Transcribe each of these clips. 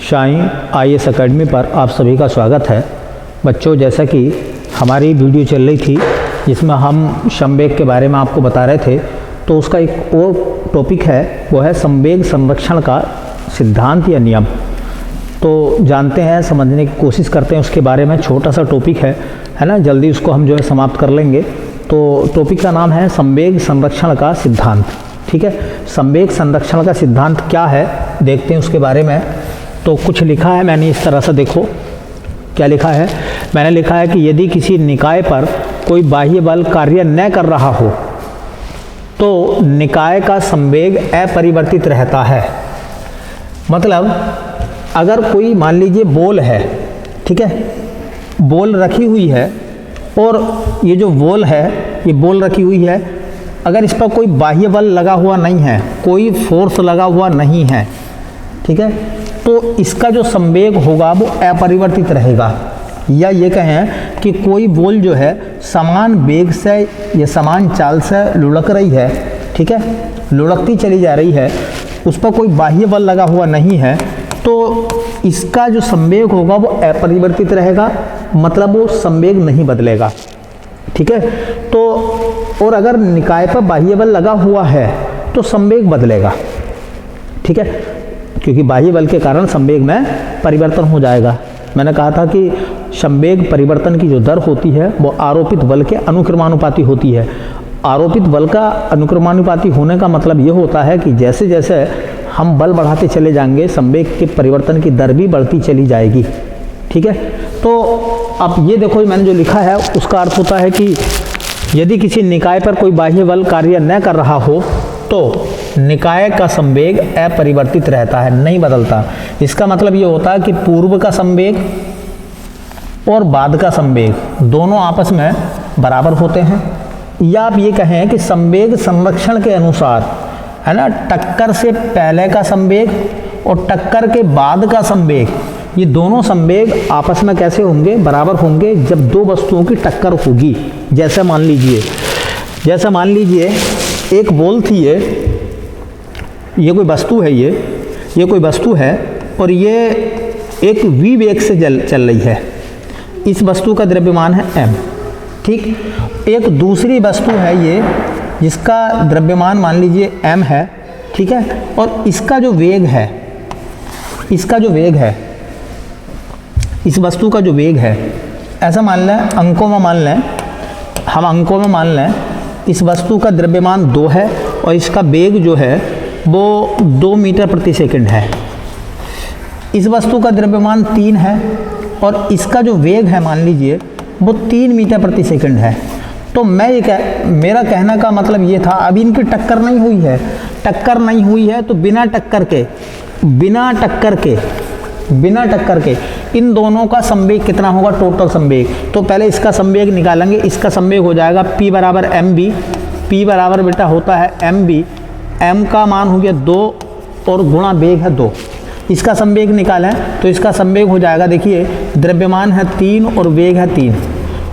Shine IAS academy पर आप सभी का स्वागत है। बच्चों, जैसा कि हमारी वीडियो चल रही थी जिसमें हम संवेग के बारे में आपको बता रहे थे, तो उसका एक और टॉपिक है, वो है संवेग संरक्षण का सिद्धांत या नियम। तो जानते हैं, समझने की कोशिश करते हैं उसके बारे में। छोटा सा टॉपिक है ना, जल्दी उसको हम जो है समाप्त कर लेंगे। तो टॉपिक का नाम है संवेग संरक्षण का सिद्धांत। ठीक है, संवेग संरक्षण का सिद्धांत क्या है, देखते हैं उसके बारे में। तो कुछ लिखा है मैंने इस तरह से, देखो क्या लिखा है। मैंने लिखा है कि यदि किसी निकाय पर कोई बाह्य बल कार्य न कर रहा हो तो निकाय का संवेग अपरिवर्तित रहता है। मतलब अगर कोई मान लीजिए बॉल है, ठीक है, बॉल रखी हुई है और ये जो बॉल है, ये बॉल रखी हुई है, अगर इस पर कोई बाह्य बल लगा हुआ नहीं है, कोई फोर्स लगा हुआ नहीं है, ठीक है, तो इसका जो संवेग होगा वो अपरिवर्तित रहेगा। या ये कहें कि कोई बॉल जो है समान वेग से या समान चाल से लुढ़क रही है, ठीक है, लुढ़कती चली जा रही है, उस पर कोई बाह्य बल लगा हुआ नहीं है, तो इसका जो संवेग होगा वो अपरिवर्तित रहेगा, मतलब वो संवेग नहीं बदलेगा। ठीक है, तो और अगर निकाय पर बाह्य बल लगा हुआ है तो संवेग बदलेगा। ठीक है, क्योंकि बाह्य बल के कारण संवेग में परिवर्तन हो जाएगा। मैंने कहा था कि संवेग परिवर्तन की जो दर होती है वो आरोपित बल के अनुक्रमानुपाती होती है। आरोपित बल का अनुक्रमानुपाती होने का मतलब ये होता है कि जैसे जैसे हम बल बढ़ाते चले जाएंगे, संवेग के परिवर्तन की दर भी बढ़ती चली जाएगी। ठीक है, तो अब ये देखो, मैंने जो लिखा है उसका अर्थ होता है कि यदि किसी निकाय पर कोई बाह्य बल कार्य न कर रहा हो तो निकाय का संवेग अपरिवर्तित रहता है, नहीं बदलता। इसका मतलब ये होता है कि पूर्व का संवेग और बाद का संवेग दोनों आपस में बराबर होते हैं। या आप ये कहें कि संवेग संरक्षण के अनुसार, है ना, टक्कर से पहले का संवेग और टक्कर के बाद का संवेग, ये दोनों संवेग आपस में कैसे होंगे, बराबर होंगे जब दो वस्तुओं की टक्कर होगी। जैसे मान लीजिए एक बॉल थी, ये कोई वस्तु है, ये कोई वस्तु है और ये एक v वेग से चल रही है। इस वस्तु का द्रव्यमान है m। ठीक, एक दूसरी वस्तु है ये जिसका द्रव्यमान मान लीजिए m है, ठीक है, और इसका जो वेग है, इस वस्तु का जो वेग है, ऐसा मान लें, अंकों में मान लें इस वस्तु का द्रव्यमान 2 है और इसका वेग जो है वो 2 मीटर प्रति सेकंड है। इस वस्तु का द्रव्यमान 3 है और इसका जो वेग है मान लीजिए वो 3 मीटर प्रति सेकंड है। तो मेरा कहने का मतलब ये था, अभी इनकी टक्कर नहीं हुई है, तो बिना टक्कर के इन दोनों का संवेग कितना होगा, टोटल संवेग। तो पहले इसका संवेग निकालेंगे। इसका संवेग हो जाएगा P बराबर mv। P बराबर बेटा होता है mv, m का मान हो गया 2 और गुणा वेग है 2। इसका संवेग निकालें तो इसका संवेग हो जाएगा, देखिए द्रव्यमान है 3 और वेग है 3,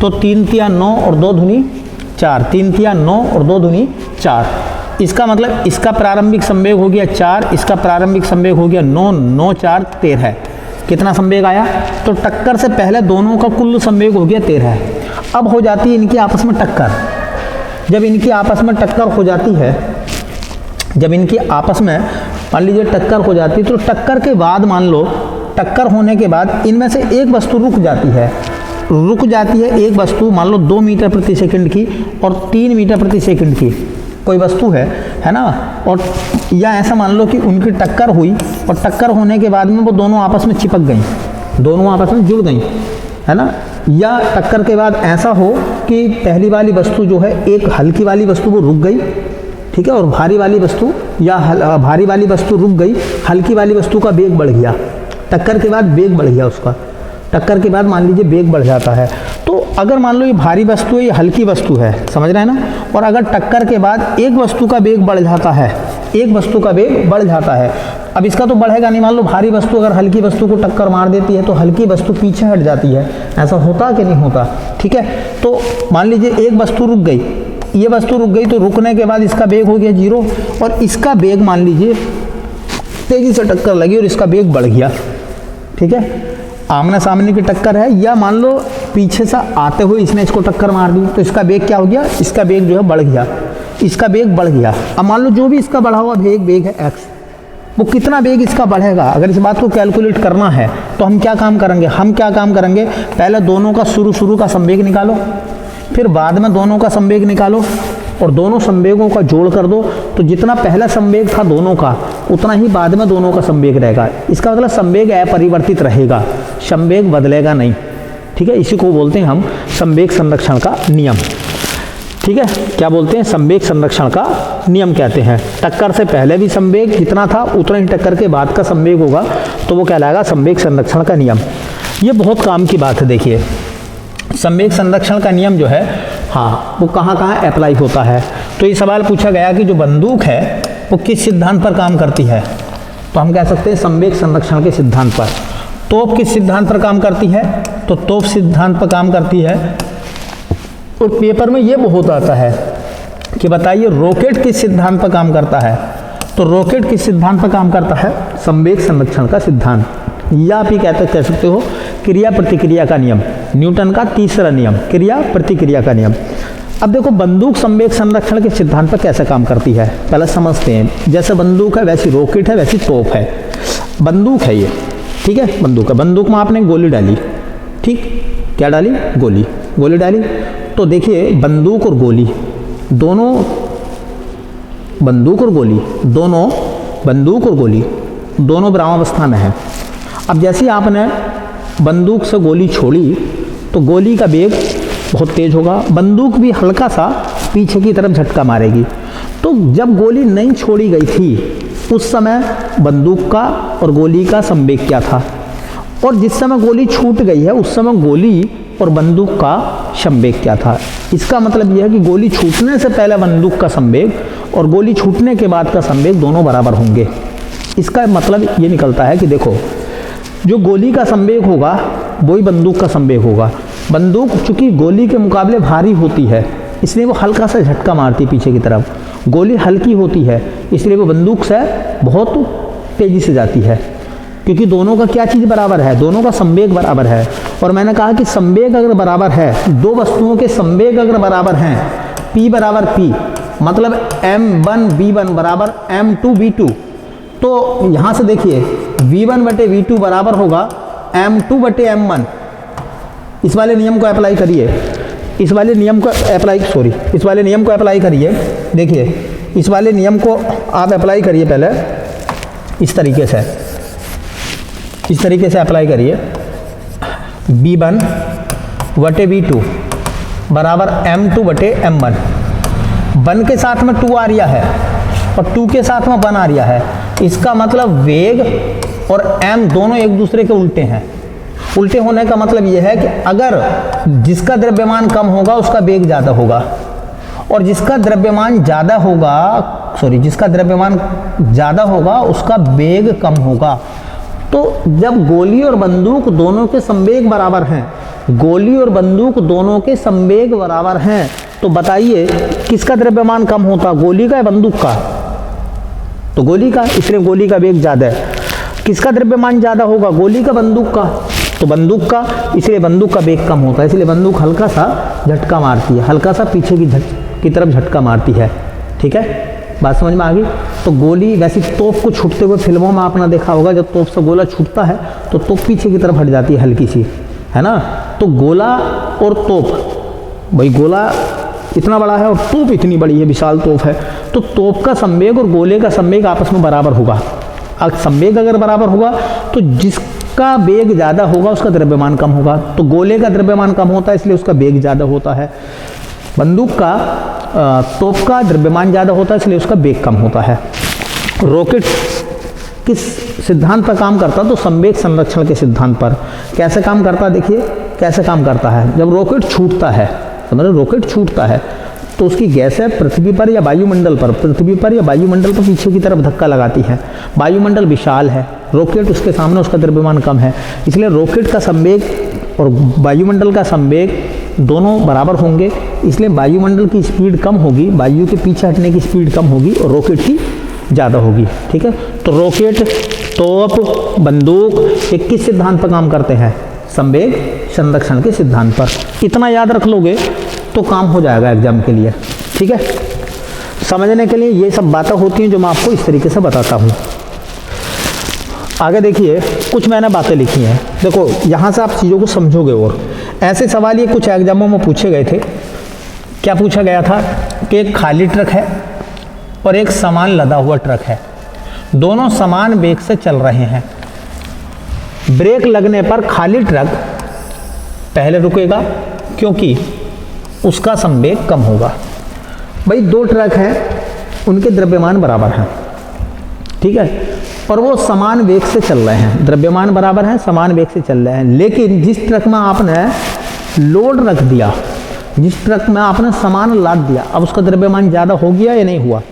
तो 3 तिया 9 और 2 दूनी 4, 3 तिया 9 और 2 दूनी 4। इसका मतलब इसका प्रारंभिक संवेग हो गया 4, इसका प्रारंभिक संवेग हो गया 9, 9 4 13। कितना संवेग आया? तो टक्कर से पहले दोनों का कुल संवेग हो गया 13। अब हो जाती है इनकी आपस में टक्कर। जब इनकी आपस में टक्कर हो जाती है, मान लीजिए टक्कर हो जाती है, तो टक्कर के बाद मान लो, टक्कर होने के बाद इनमें से एक वस्तु रुक जाती है एक वस्तु, मान लो 2 मीटर प्रति सेकंड की और 3 मीटर प्रति सेकंड की कोई वस्तु है ना, और या ऐसा मान लो कि उनकी टक्कर हुई और टक्कर होने के बाद में वो दोनों आपस में चिपक गई, दोनों आपस में जुड़ गई, है ना। या टक्कर के बाद ऐसा हो कि पहली वाली वस्तु जो है, एक हल्की वाली वस्तु वो रुक गई, ठीक है, और भारी वाली वस्तु रुक गई, हल्की वाली वस्तु का वेग बढ़ गया, टक्कर के बाद वेग बढ़ गया उसका, टक्कर के बाद मान लीजिए वेग बढ़ जाता है। तो अगर मान लो ये भारी वस्तु है, ये हल्की वस्तु है, समझ रहे हैं ना, और अगर टक्कर के बाद एक वस्तु का वेग बढ़ जाता है, अब इसका तो बढ़ेगा नहीं। मान लो भारी वस्तु अगर हल्की वस्तु को टक्कर मार देती है तो हल्की वस्तु पीछे हट जाती है, ऐसा होता कि नहीं होता? ठीक है, तो मान लीजिए एक वस्तु रुक गई, ये वस्तु रुक गई, तो रुकने के बाद इसका वेग हो गया 0 और इसका वेग मान लीजिए तेजी से टक्कर लगी और इसका वेग बढ़ गया, ठीक है, आमने सामने की टक्कर है, या मान लो पीछे से आते हुए इसने इसको टक्कर मार दी, तो इसका वेग क्या हो गया, इसका वेग जो है बढ़ गया, इसका वेग बढ़ गया। अब मान लो जो भी इसका बढ़ा हुआ वेग है x, वो कितना वेग इसका बढ़ेगा, अगर इस बात को कैलकुलेट करना है तो हम क्या काम करेंगे, पहले दोनों का शुरू का संवेग निकालो, फिर बाद में दोनों का संवेग निकालो और दोनों संवेगों का जोड़ कर दो, तो जितना पहला संवेग था दोनों का उतना ही बाद में दोनों का संवेग रहेगा। इसका मतलब संवेग अपरिवर्तित रहेगा, संवेग बदलेगा नहीं, ठीक है। इसी को बोलते हैं हम संवेग संरक्षण का नियम, ठीक है। क्या बोलते हैं, संवेग संरक्षण का नियम कहते हैं। टक्कर से पहले भी संवेग जितना था उतना ही टक्कर के बाद का संवेग होगा, तो वो कहलाएगा संवेग संरक्षण का नियम। ये बहुत काम की बात है। देखिए संवेग संरक्षण का नियम जो है, हाँ, वो कहाँ कहाँ अप्लाई होता है। तो ये सवाल पूछा गया कि जो बंदूक है वो किस सिद्धांत पर काम करती है, तो हम कह सकते हैं संवेग संरक्षण के सिद्धांत पर। तोप किस सिद्धांत पर काम करती है, तो तोप सिद्धांत पर काम करती है। और पेपर में ये बहुत आता है कि बताइए रॉकेट किस सिद्धांत पर काम करता है, तो रॉकेट किस सिद्धांत पर काम करता है, संवेग संरक्षण का सिद्धांत, या आप ही कह सकते हो क्रिया प्रतिक्रिया का नियम, न्यूटन का तीसरा नियम, क्रिया प्रतिक्रिया का नियम। अब देखो बंदूक संवेग संरक्षण के सिद्धांत पर कैसे काम करती है, पहले समझते हैं। जैसे बंदूक है वैसी रॉकेट है, वैसी तोप है। बंदूक है ये, ठीक है, बंदूक है, बंदूक में आपने गोली डाली, ठीक, क्या डाली, गोली डाली। तो देखिए बंदूक और गोली दोनों ब्रह्मावस्था में है। अब जैसे आपने बंदूक से गोली छोड़ी तो गोली का वेग बहुत तेज होगा, बंदूक भी हल्का सा पीछे की तरफ झटका मारेगी। तो जब गोली नहीं छोड़ी गई थी उस समय बंदूक का और गोली का संवेग क्या था, और जिस समय गोली छूट गई है उस समय गोली और बंदूक का संवेग क्या था। इसका मतलब यह है कि गोली छूटने से पहले बंदूक का संवेग और गोली छूटने के बाद का संवेग दोनों बराबर होंगे। इसका मतलब ये निकलता है कि देखो जो गोली का संवेग होगा वही बंदूक का संवेग होगा। बंदूक चूंकि गोली के मुकाबले भारी होती है इसलिए वो हल्का सा झटका मारती पीछे की तरफ, गोली हल्की होती है इसलिए वो बंदूक से बहुत तेज़ी से जाती है, क्योंकि दोनों का क्या चीज़ बराबर है, दोनों का संवेग बराबर है। और मैंने कहा कि संवेग अगर बराबर है, दो वस्तुओं के संवेग अगर बराबर हैं, P बराबर P मतलब m1 v1 बराबर m2 v2, तो यहाँ से देखिए v1 बटे v2 बराबर होगा m2 बटे m1। इस वाले नियम को अप्लाई करिए, इस वाले नियम को अप्लाई करिए। देखिए इस वाले नियम को आप अप्लाई करिए, पहले इस तरीके से अप्लाई करिए। v1 बटे v2 बराबर m2 बटे m1। 1 के साथ में 2 आ रहा है और 2 के साथ में 1 आ रहा है। इसका मतलब वेग और m दोनों एक दूसरे के उल्टे हैं। उल्टे होने का मतलब यह है कि अगर जिसका द्रव्यमान कम होगा उसका वेग ज़्यादा होगा, और जिसका द्रव्यमान ज़्यादा होगा उसका वेग कम होगा। तो जब गोली और बंदूक दोनों के संवेग बराबर हैं, तो बताइए किसका द्रव्यमान कम होता, गोली का या बंदूक का, तो गोली का, इसलिए गोली का वेग ज़्यादा है। किसका द्रव्यमान ज़्यादा होगा, गोली का बंदूक का, तो बंदूक का, इसलिए बंदूक का वेग कम होता है, इसलिए बंदूक हल्का सा झटका मारती है, हल्का सा पीछे की तरफ झटका मारती है। ठीक है, बात समझ में आ गई। तो गोली, वैसी तोप को छूटते हुए फिल्मों में आपने देखा होगा, जब तोप से गोला छूटता है तो तोप पीछे की तरफ हट जाती है हल्की सी, है ना। तो गोला और तोप, भाई गोला इतना बड़ा है और तोप इतनी बड़ी है, विशाल तोप है, तो तोप का संवेग और गोले का संवेग आपस में बराबर होगा। संवेग अगर बराबर होगा तो जिसका वेग ज़्यादा होगा उसका द्रव्यमान कम होगा। तो गोले का द्रव्यमान कम होता है इसलिए उसका वेग ज़्यादा होता है, बंदूक का, तोप का द्रव्यमान ज़्यादा होता है इसलिए उसका वेग कम होता है। रॉकेट किस सिद्धांत पर काम करता है, तो संवेग संरक्षण के सिद्धांत पर। कैसे काम करता है, देखिए कैसे काम करता है। जब रॉकेट छूटता है, मतलब रॉकेट छूटता है तो उसकी गैसें पृथ्वी पर या वायुमंडल पर पीछे की तरफ धक्का लगाती है। वायुमंडल विशाल है, रॉकेट उसके सामने, उसका द्रव्यमान कम है, इसलिए रॉकेट का संवेग और वायुमंडल का संवेग दोनों बराबर होंगे, इसलिए वायुमंडल की स्पीड कम होगी, वायु के पीछे हटने की स्पीड कम होगी और रॉकेट की ज़्यादा होगी। ठीक है, तो रॉकेट तोप, बंदूक, ये किस सिद्धांत पर काम करते हैं? संवेग संरक्षण के सिद्धांत पर। इतना याद रख लोगे तो काम हो जाएगा एग्जाम के लिए। ठीक है, समझने के लिए ये सब बातें होती हैं जो मैं आपको इस तरीके से बताता हूँ। आगे देखिए, कुछ मैंने बातें लिखी हैं, देखो यहाँ से आप चीज़ों को समझोगे। और ऐसे सवाल ये कुछ एग्जामों में पूछे गए थे। क्या पूछा गया था कि एक खाली ट्रक है और एक सामान लदा हुआ ट्रक है, दोनों समान वेग से चल रहे हैं। ब्रेक लगने पर खाली ट्रक पहले रुकेगा क्योंकि उसका संवेग कम होगा। भाई दो ट्रक हैं, उनके द्रव्यमान बराबर हैं, ठीक है, और वो समान वेग से चल रहे हैं, द्रव्यमान बराबर हैं, समान वेग से चल रहे हैं। लेकिन जिस ट्रक में आपने लोड रख दिया, जिस ट्रक में आपने सामान लाद दिया, अब उसका द्रव्यमान ज़्यादा हो गया या नहीं हुआ?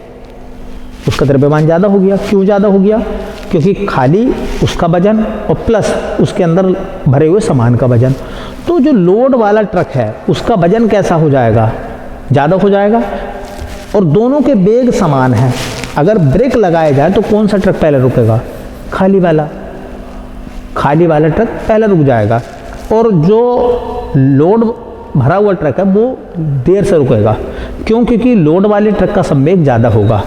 उसका द्रव्यमान ज़्यादा हो गया। क्यों ज़्यादा हो गया? क्योंकि खाली उसका वजन और प्लस उसके अंदर भरे हुए सामान का वजन। तो जो लोड वाला ट्रक है उसका वजन कैसा हो जाएगा? ज़्यादा हो जाएगा। और दोनों के वेग समान हैं। अगर ब्रेक लगाया जाए तो कौन सा ट्रक पहले रुकेगा? खाली वाला। खाली वाला ट्रक पहले रुक जाएगा और जो लोड भरा हुआ ट्रक है वो देर से रुकेगा। क्यों? क्योंकि लोड वाले ट्रक का संवेग ज़्यादा होगा,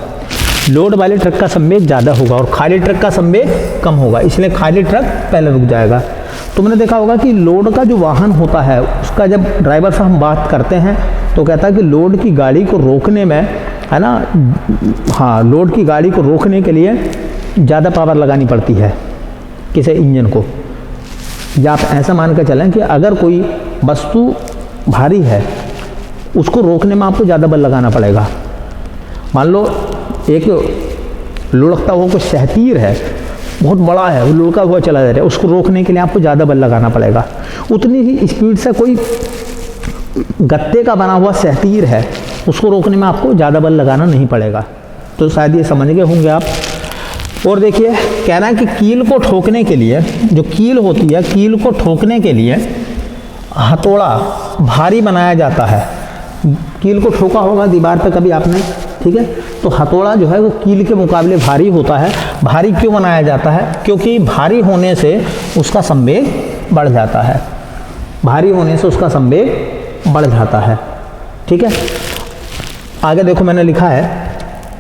लोड वाले ट्रक का संवेग ज़्यादा होगा और खाली ट्रक का संवेग कम होगा, इसलिए खाली ट्रक पहले रुक जाएगा। तुमने देखा होगा कि लोड का जो वाहन होता है उसका जब ड्राइवर से हम बात करते हैं तो कहता है कि लोड की गाड़ी को रोकने में, है ना, हाँ, लोड की गाड़ी को रोकने के लिए ज़्यादा पावर लगानी पड़ती है किसी इंजन को। या आप ऐसा मान कर चलें कि अगर कोई वस्तु भारी है उसको रोकने में आपको ज़्यादा बल लगाना पड़ेगा। मान लो एक लुढ़कता हुआ कोई सहतीर है, बहुत बड़ा है, वो लुढ़का हुआ चला जा रहा है, उसको रोकने के लिए आपको ज़्यादा बल लगाना पड़ेगा। उतनी ही स्पीड से कोई गत्ते का बना हुआ सहतीर है, उसको रोकने में आपको ज़्यादा बल लगाना नहीं पड़ेगा। तो शायद ये समझ गए होंगे आप। और देखिए, कहना है कि कील को ठोकने के लिए, जो कील होती है, कील को ठोकने के लिए हथौड़ा भारी बनाया जाता है। कील को ठोका होगा दीवार पर कभी आपने, ठीक है, तो हथौड़ा जो है वो कील के मुकाबले भारी होता है। भारी क्यों बनाया जाता है? क्योंकि भारी होने से उसका संवेग बढ़ जाता है, भारी होने से उसका संवेग बढ़ जाता है। ठीक है, आगे देखो मैंने लिखा है,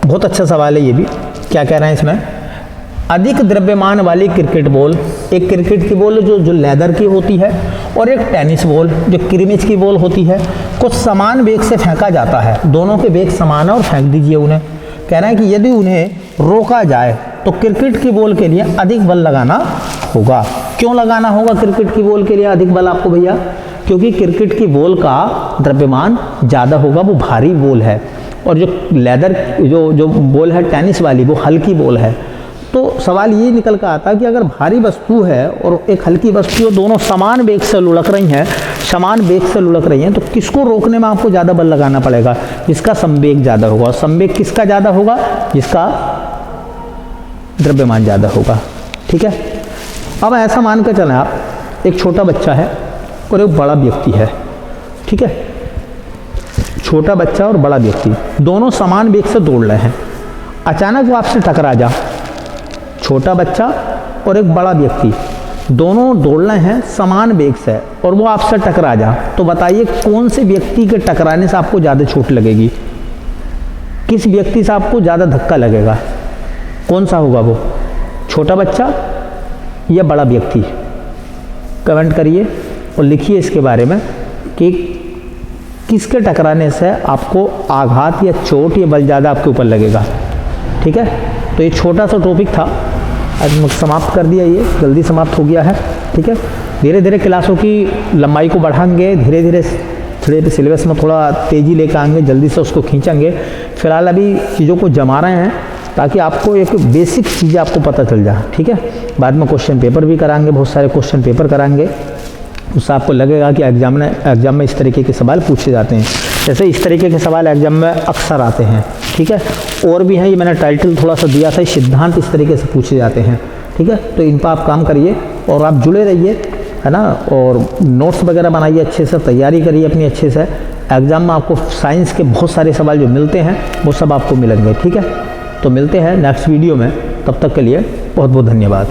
बहुत अच्छा सवाल है ये भी। क्या कह रहे हैं इसमें? अधिक द्रव्यमान वाली क्रिकेट बॉल, एक क्रिकेट की बॉल जो लेदर की होती है और एक टेनिस बॉल जो क्रिमिच की बॉल होती है, कुछ समान वेग से फेंका जाता है। दोनों के वेग समान है और फेंक दीजिए उन्हें। कह रहे हैं कि यदि उन्हें रोका जाए तो क्रिकेट की बॉल के लिए अधिक बल लगाना होगा। क्यों लगाना होगा क्रिकेट की बॉल के लिए अधिक बल आपको भैया? क्योंकि क्रिकेट की बॉल का द्रव्यमान ज़्यादा होगा, वो भारी बॉल है, और जो लेदर जो बॉल है टेनिस वाली, वो हल्की बॉल है। तो सवाल ये निकल कर आता कि अगर भारी वस्तु है और एक हल्की वस्तु, दोनों समान वेग से लुढ़क रही हैं, समान वेग से लुढ़क रही हैं, तो किसको रोकने में आपको ज़्यादा बल लगाना पड़ेगा? जिसका संवेग ज़्यादा होगा। और संवेग किसका ज़्यादा होगा? जिसका द्रव्यमान ज़्यादा होगा। ठीक है, अब ऐसा मान कर चलें आप, एक छोटा बच्चा है और एक बड़ा व्यक्ति है। ठीक है, छोटा बच्चा और बड़ा व्यक्ति दोनों समान वेग से दौड़ रहे हैं। अचानक वो आपसे टकरा जा, छोटा बच्चा और एक बड़ा व्यक्ति दोनों दौड़ रहे हैं समान वेग से और वो आपसे टकरा जा, तो बताइए कौन से व्यक्ति के टकराने से आपको ज़्यादा चोट लगेगी? किस व्यक्ति से आपको ज़्यादा धक्का लगेगा? कौन सा होगा वो? छोटा बच्चा या बड़ा व्यक्ति? कमेंट करिए और लिखिए इसके बारे में कि किसके टकराने से आपको आघात या चोट या बल ज़्यादा आपके ऊपर लगेगा। ठीक है, तो ये छोटा सा टॉपिक था, आज समाप्त कर दिया, ये जल्दी समाप्त हो गया है। ठीक है, धीरे धीरे क्लासों की लंबाई को बढ़ाएंगे, धीरे धीरे थोड़े सिलेबस में थोड़ा तेज़ी लेकर आएंगे, जल्दी से उसको खींचेंगे। फिलहाल अभी चीज़ों को जमा रहे हैं ताकि आपको एक बेसिक चीज़ें आपको पता चल जाए। ठीक है, बाद में क्वेश्चन पेपर भी कराएंगे, बहुत सारे क्वेश्चन पेपर कराएंगे, उससे आपको लगेगा कि एग्जाम में इस तरीके के सवाल पूछे जाते हैं। जैसे इस तरीके के सवाल एग्जाम में अक्सर आते हैं। ठीक है, और भी हैं, ये मैंने टाइटल थोड़ा सा दिया था, सिद्धांत इस तरीके से पूछे जाते हैं। ठीक है, तो इन पर आप काम करिए और आप जुड़े रहिए, है ना, और नोट्स वगैरह बनाइए, अच्छे से तैयारी करिए अपनी अच्छे से। एग्ज़ाम में आपको साइंस के बहुत सारे सवाल जो मिलते हैं वो सब आपको मिलेंगे। ठीक है, तो मिलते हैं नेक्स्ट वीडियो में। तब तक के लिए बहुत बहुत धन्यवाद।